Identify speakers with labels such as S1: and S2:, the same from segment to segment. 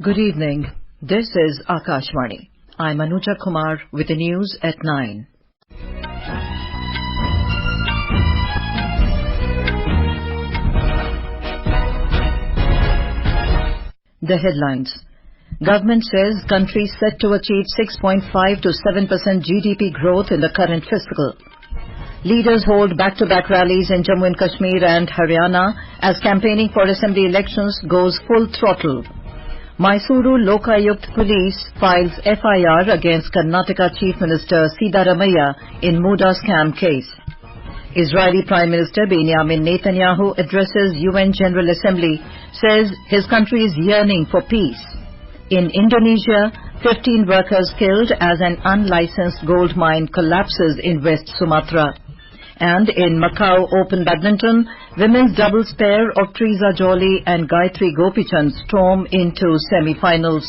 S1: Good evening. This is Akashvani. I'm Anuja Kumar with the news at 9. The headlines. Government says country set to achieve 6.5 to 7% GDP growth in the current fiscal. Leaders hold back-to-back rallies in Jammu and Kashmir and Haryana as campaigning for assembly elections goes full throttle. Mysuru Lokayukta police files FIR against Karnataka Chief Minister Siddaramaiah in MUDA scam case. Israeli Prime Minister Benjamin Netanyahu addresses UN General Assembly, says his country is yearning for peace. In Indonesia, 15 workers killed as an unlicensed gold mine collapses in West Sumatra. And in Macau Open Badminton, women's doubles pair of Treesa and Gayatri Gopichand storm into Semifinals.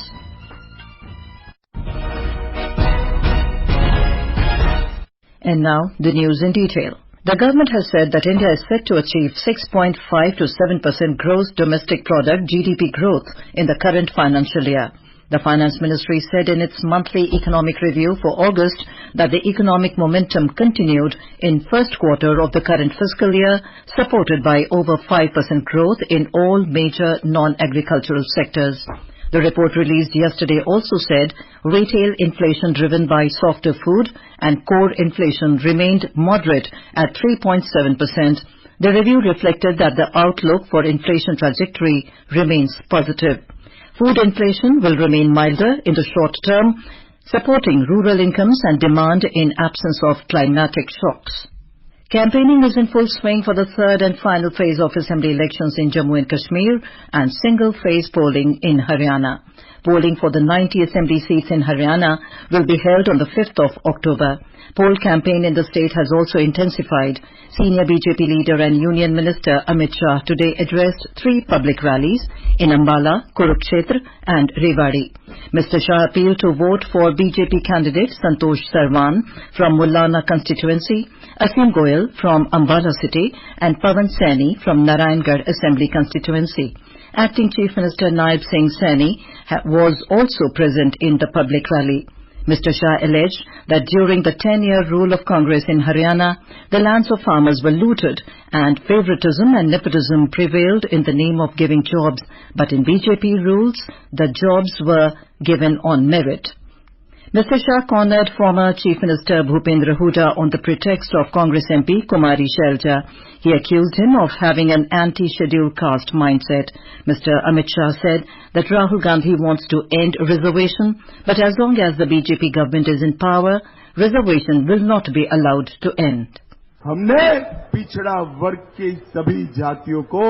S1: And now, the news in detail. The government has said that India is set to achieve 6.5 to 7% gross domestic product GDP growth in the current financial year. The Finance Ministry said in its monthly economic review for August that the economic momentum continued in first quarter of the current fiscal year, supported by over 5% growth in all major non-agricultural sectors. The report released yesterday also said retail inflation driven by softer food and core inflation remained moderate at 3.7%. The review reflected that the outlook for inflation trajectory remains positive. Food inflation will remain milder in the short term, supporting rural incomes and demand in absence of climatic shocks. Campaigning is in full swing for the third and final phase of assembly elections in Jammu and Kashmir and single-phase polling in Haryana. Polling for the 90 assembly seats in Haryana will be held on the 5th of October. Poll campaign in the state has also intensified. Senior BJP leader and Union Minister Amit Shah today addressed 3 public rallies in Ambala, Kurukshetra and Rewari. Mr. Shah appealed to vote for BJP candidate Santosh Sarwan from Mullana constituency, Asim Goyal from Ambala city and Pawan Saini from Narayangarh Assembly constituency. Acting Chief Minister Naib Singh Saini was also present in the public rally. Mr. Shah alleged that during the 10-year rule of Congress in Haryana, the lands of farmers were looted and favoritism and nepotism prevailed in the name of giving jobs, but in BJP rules, the jobs were given on merit. Mr. Shah cornered former Chief Minister Bhupendra Hooda on the pretext of Congress MP Kumari Shelja. He accused him of having an anti-scheduled caste mindset. Mr. Amit Shah said that Rahul Gandhi wants to end reservation, but as long as the BJP government is in power, reservation will not be allowed to end.
S2: हमने पिछड़ा वर्ग के सभी जातियों को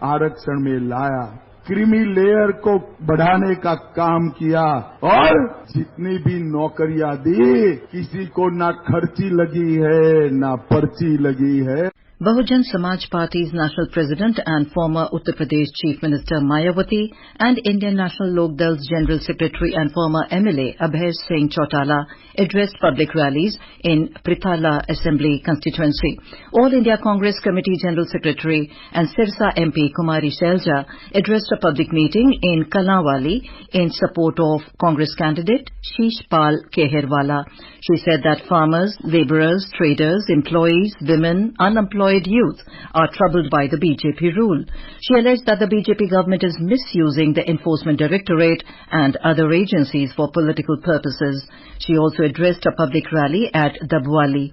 S2: आरक्षण में लाया, क्रीमी लेयर को बढ़ाने का काम किया और जितनी भी नौकरियां दी, किसी को ना खर्ची लगी है ना पर्ची लगी है.
S1: Bahujan Samaj Party's National President and former Uttar Pradesh Chief Minister Mayawati and Indian National Lok Dal's General Secretary and former MLA Abhay Singh Chautala addressed public rallies in Prithala Assembly constituency. All India Congress Committee General Secretary and Sirsa MP Kumari Shelja addressed a public meeting in Kalawali in support of Congress candidate Shishpal Keherwala. She said that farmers, labourers, traders, employees, women, unemployed youth are troubled by the BJP rule. She alleged that the BJP government is misusing the Enforcement Directorate and other agencies for political purposes. She also addressed a public rally at Dabwali.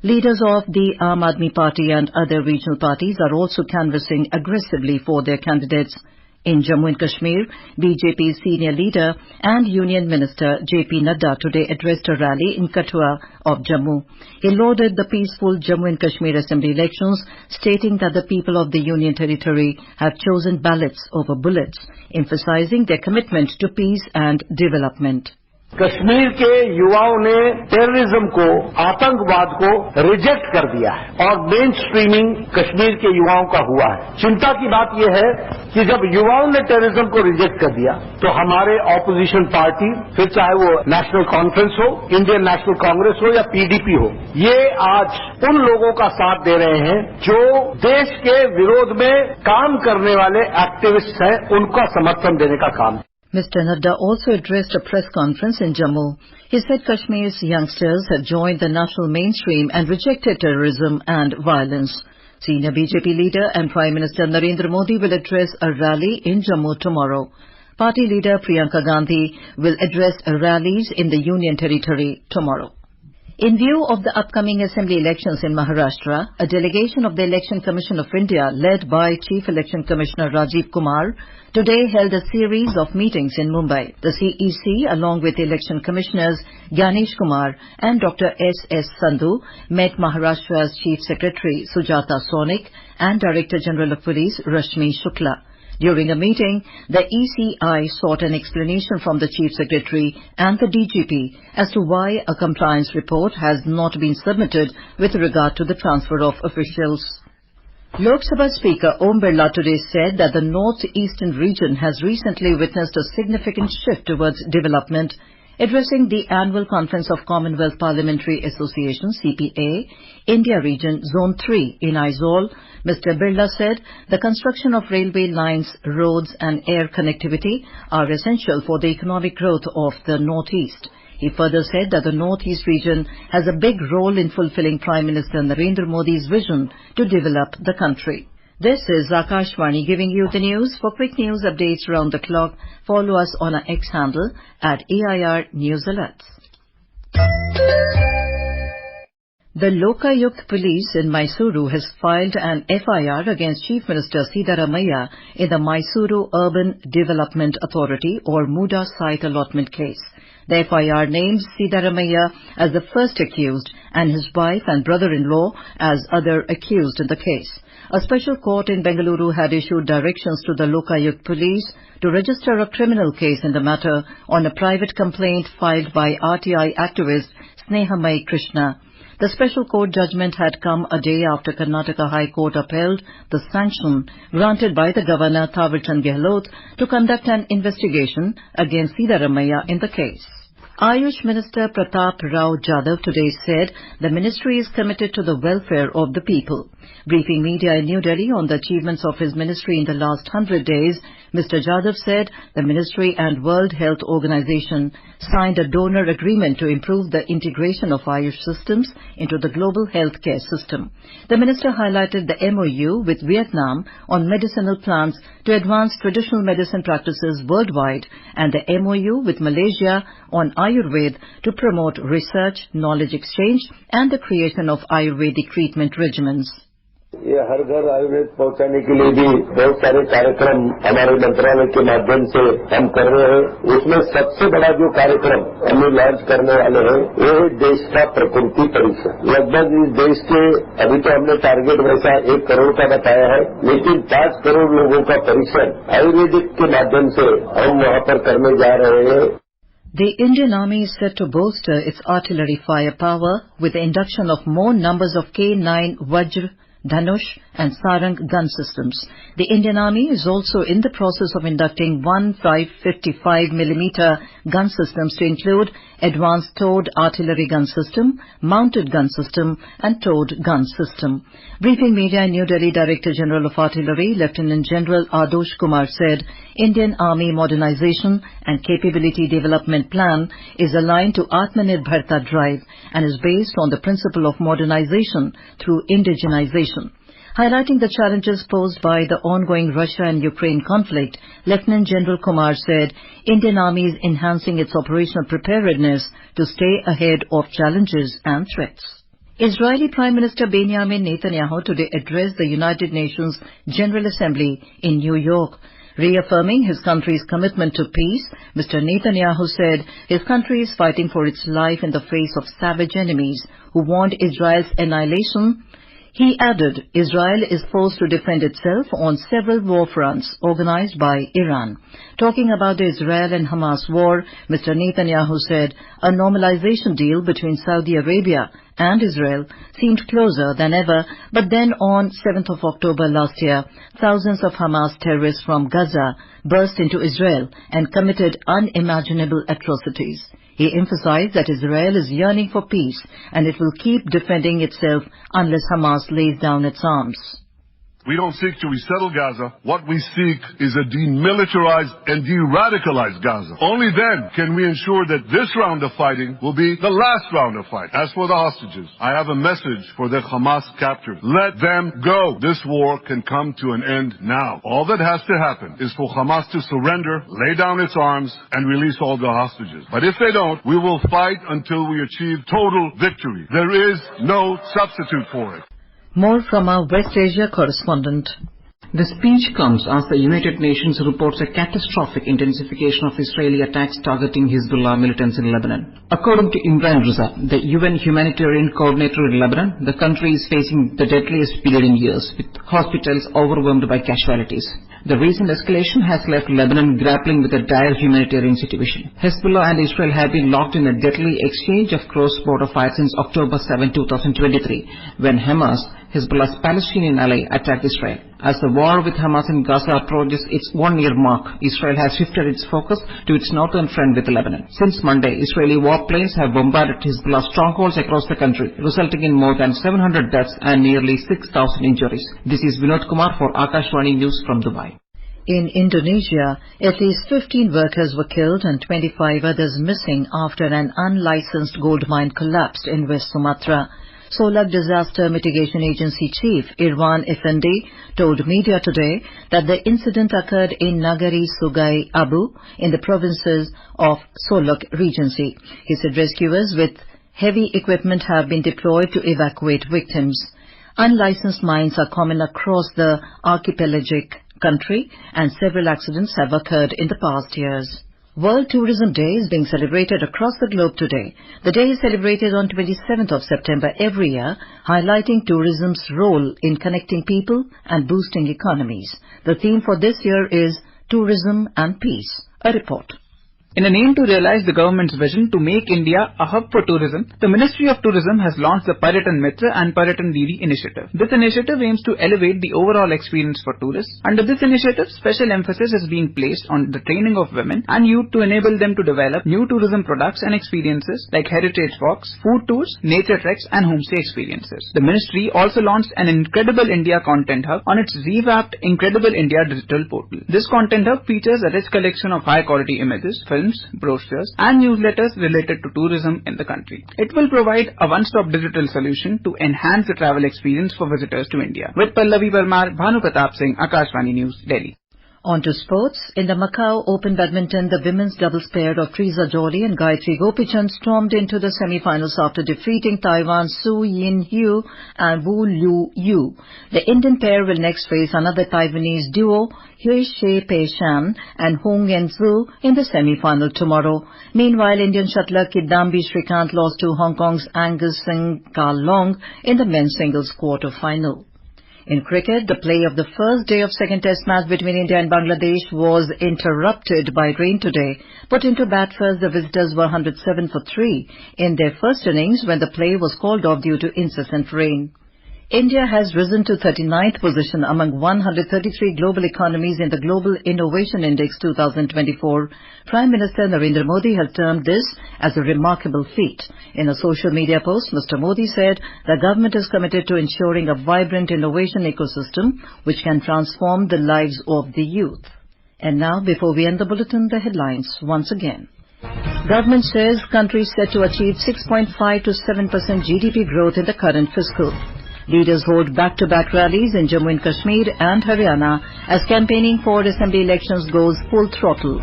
S1: Leaders of the Aam Aadmi Party and other regional parties are also canvassing aggressively for their candidates. In Jammu and Kashmir, BJP's senior leader and Union Minister J.P. Nadda today addressed a rally in Kathua of Jammu. He lauded the peaceful Jammu and Kashmir Assembly elections, stating that the people of the Union Territory have chosen ballots over bullets, emphasizing their commitment to peace and development.
S3: Kashmir के युवाओं ने terrorism को, आतंकवाद को reject कर दिया है और मेन स्ट्रीमिंग कश्मीर के युवाओं का हुआ है. चिंता की बात यह है कि जब युवाओं ने टेररिज्म को रिजेक्ट कर दिया तो हमारे ऑपोजिशन पार्टी, फिर चाहे वो नेशनल कॉन्फ्रेंस हो, इंडियन नेशनल कांग्रेस हो या पीडीपी हो, ये आज उन लोगों का साथ दे रहे हैं जो देश के विरोध में काम करने वाले एक्टिविस्ट हैं, उनका समर्थन देने का काम है.
S1: Mr. Nadda also addressed a press conference in Jammu. He said Kashmir's youngsters have joined the national mainstream and rejected terrorism and violence. Senior BJP leader and Prime Minister Narendra Modi will address a rally in Jammu tomorrow. Party leader Priyanka Gandhi will address rallies in the Union Territory tomorrow. In view of the upcoming assembly elections in Maharashtra, a delegation of the Election Commission of India led by Chief Election Commissioner Rajiv Kumar today held a series of meetings in Mumbai. The CEC, along with Election Commissioners Gyanesh Kumar and Dr. S.S. Sandhu, met Maharashtra's Chief Secretary Sujata Sonik and Director General of Police Rashmi Shukla. During a meeting, the ECI sought an explanation from the Chief Secretary and the DGP as to why a compliance report has not been submitted with regard to the transfer of officials. Lok Sabha Speaker Om Birla today said that the north-eastern region has recently witnessed a significant shift towards development. Addressing the annual conference of Commonwealth Parliamentary Association CPA, India Region Zone 3 in Aizawl, Mr. Birla said the construction of railway lines, roads and air connectivity are essential for the economic growth of the Northeast. He further said that the Northeast region has a big role in fulfilling Prime Minister Narendra Modi's vision to develop the country. This is Akashvani giving you the news. For quick news updates round the clock, follow us on our X handle at AIR News Alerts. The Lokayukta police in Mysuru has filed an FIR against Chief Minister Siddaramaiah in the Mysuru Urban Development Authority or MUDA site allotment case. The FIR names Siddaramaiah as the first accused and his wife and brother-in-law as other accused in the case. A special court in Bengaluru had issued directions to the Lokayukta police to register a criminal case in the matter on a private complaint filed by RTI activist Snehamai Krishna. The special court judgment had come a day after Karnataka High Court upheld the sanction granted by the Governor Thawarchand Gehlot to conduct an investigation against Siddaramaiah in the case. Ayush Minister Pratap Rao Jadhav today said the ministry is committed to the welfare of the people. Briefing media in New Delhi on the achievements of his ministry in the last 100 days, Mr. Jadhav said the ministry and World Health Organization signed a donor agreement to improve the integration of Ayush systems into the global healthcare system. The minister highlighted the MOU with Vietnam on medicinal plants to advance traditional medicine practices worldwide and the MOU with Malaysia on Ayurveda to promote research, knowledge exchange and the creation of Ayurvedic treatment regimens.
S4: ये हर घर आयुर्वेद पहुंचाने के लिए भी बहुत सारे कार्यक्रम हमारे मंत्रालय के माध्यम से हम कर रहे हैं। उसमें सबसे बड़ा जो कार्यक्रम हम लॉन्च करने वाले हैं वो है देश का प्रकृति परीक्षण। लगभग इस देश के अभी तो हमने टारगेट वैसा 1 करोड़ का बताया है, लेकिन 5 करोड़ लोगों का परीक्षण आयुर्वेदिक के माध्यम से हम वहां पर करने जा रहे हैं।
S1: The Indian Army is set to bolster its artillery firepower with the induction of more numbers of K9 Vajra, Dhanush and Sarang gun systems. The Indian Army is also in the process of inducting 555mm gun systems to include advanced towed artillery gun system, mounted gun system and towed gun system. Briefing media in New Delhi, Director General of Artillery, Lieutenant General Adosh Kumar said Indian Army modernization and capability development plan is aligned to Atmanirbharta drive and is based on the principle of modernization through indigenization. Highlighting the challenges posed by the ongoing Russia and Ukraine conflict, Lieutenant General Kumar said Indian Army is enhancing its operational preparedness to stay ahead of challenges and threats. Israeli Prime Minister Benjamin Netanyahu today addressed the United Nations General Assembly in New York. Reaffirming his country's commitment to peace, Mr. Netanyahu said his country is fighting for its life in the face of savage enemies who want Israel's annihilation. He added, Israel is forced to defend itself on several war fronts organized by Iran. Talking about the Israel and Hamas war, Mr. Netanyahu said a normalization deal between Saudi Arabia and Israel seemed closer than ever, but then on 7th of October last year, thousands of Hamas terrorists from Gaza burst into Israel and committed unimaginable atrocities. He emphasized that Israel is yearning for peace and it will keep defending itself unless Hamas lays down its arms.
S5: We don't seek to resettle Gaza. What we seek is a demilitarized and de-radicalized Gaza. Only then can we ensure that this round of fighting will be the last round of fighting. As for the hostages, I have a message for the Hamas captors. Let them go. This war can come to an end now. All that has to happen is for Hamas to surrender, lay down its arms, and release all the hostages. But if they don't, we will fight until we achieve total victory. There is no substitute for it.
S1: More from our West Asia correspondent.
S6: The speech comes as the United Nations reports a catastrophic intensification of Israeli attacks targeting Hezbollah militants in Lebanon. According to Imran Reza, the UN humanitarian coordinator in Lebanon, the country is facing the deadliest period in years, with hospitals overwhelmed by casualties. The recent escalation has left Lebanon grappling with a dire humanitarian situation. Hezbollah and Israel have been locked in a deadly exchange of cross-border fire since October 7, 2023, when Hamas, Hezbollah's Palestinian ally, attacked Israel. As the war with Hamas in Gaza approaches its one-year mark, Israel has shifted its focus to its northern front with Lebanon. Since Monday, Israeli warplanes have bombarded Hezbollah strongholds across the country, resulting in more than 700 deaths and nearly 6,000 injuries. This is Vinod Kumar for Akashvani News from Dubai.
S1: In Indonesia, at least 15 workers were killed and 25 others missing after an unlicensed gold mine collapsed in West Sumatra. Solak Disaster Mitigation Agency Chief Irwan Effendi told media today that the incident occurred in Nagari Sungai Abu in the provinces of Solok Regency. He said rescuers with heavy equipment have been deployed to evacuate victims. Unlicensed mines are common across the archipelagic country, and several accidents have occurred in the past years. World Tourism Day is being celebrated across the globe today. The day is celebrated on 27th of September every year, highlighting tourism's role in connecting people and boosting economies. The theme for this year is Tourism and Peace. A report.
S7: In an aim to realize the government's vision to make India a hub for tourism, the Ministry of Tourism has launched the Pariyatan Mitra and Pariyatan Didi initiative. This initiative aims to elevate the overall experience for tourists. Under this initiative, special emphasis is being placed on the training of women and youth to enable them to develop new tourism products and experiences like heritage walks, food tours, nature treks and homestay experiences. The ministry also launched an Incredible India content hub on its revamped Incredible India digital portal. This content hub features a rich collection of high-quality images, films, brochures and newsletters related to tourism in the country. It will provide a one-stop digital solution to enhance the travel experience for visitors to India. With Pallavi Parmar, Bhanu Pratap Singh, Akashvani News, Delhi.
S1: On to sports. In the Macau Open Badminton, the women's doubles pair of Treesa and Gayatri Gopichand stormed into the semifinals after defeating Taiwan's Su Yin-Hu and Wu Liu-Yu. The Indian pair will next face another Taiwanese duo, Hui She-Pei-Shan and Hong Yen-Zhu, in the semifinal tomorrow. Meanwhile, Indian shuttler Kidambi Shrikant lost to Hong Kong's Angus Singh Ka Long in the men's singles quarter-final. In cricket, the play of the first day of second test match between India and Bangladesh was interrupted by rain today. Put into bat first, the visitors were 107 for 3 in their first innings when the play was called off due to incessant rain. India has risen to 39th position among 133 global economies in the Global Innovation Index 2024. Prime Minister Narendra Modi has termed this as a remarkable feat. In a social media post, Mr. Modi said the government is committed to ensuring a vibrant innovation ecosystem which can transform the lives of the youth. And now, before we end the bulletin, the headlines once again. Government says country is set to achieve 6.5 to 7% GDP growth in the current fiscal. Leaders hold back-to-back rallies in Jammu and Kashmir and Haryana as campaigning for assembly elections goes full throttle.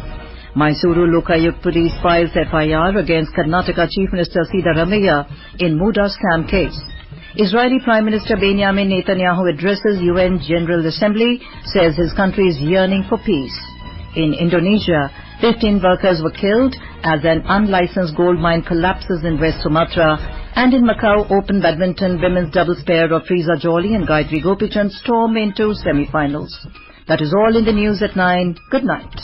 S1: Mysuru Lokayukta police files FIR against Karnataka Chief Minister Siddaramaiah in MUDA scam case. Israeli Prime Minister Benjamin Netanyahu addresses UN General Assembly, says his country is yearning for peace. In Indonesia, 15 workers were killed as an unlicensed gold mine collapses in West Sumatra. And in Macau Open Badminton, women's doubles pair of Treesa and Gayatri Gopichand storm into semifinals. That is all in the news at 9. Good night.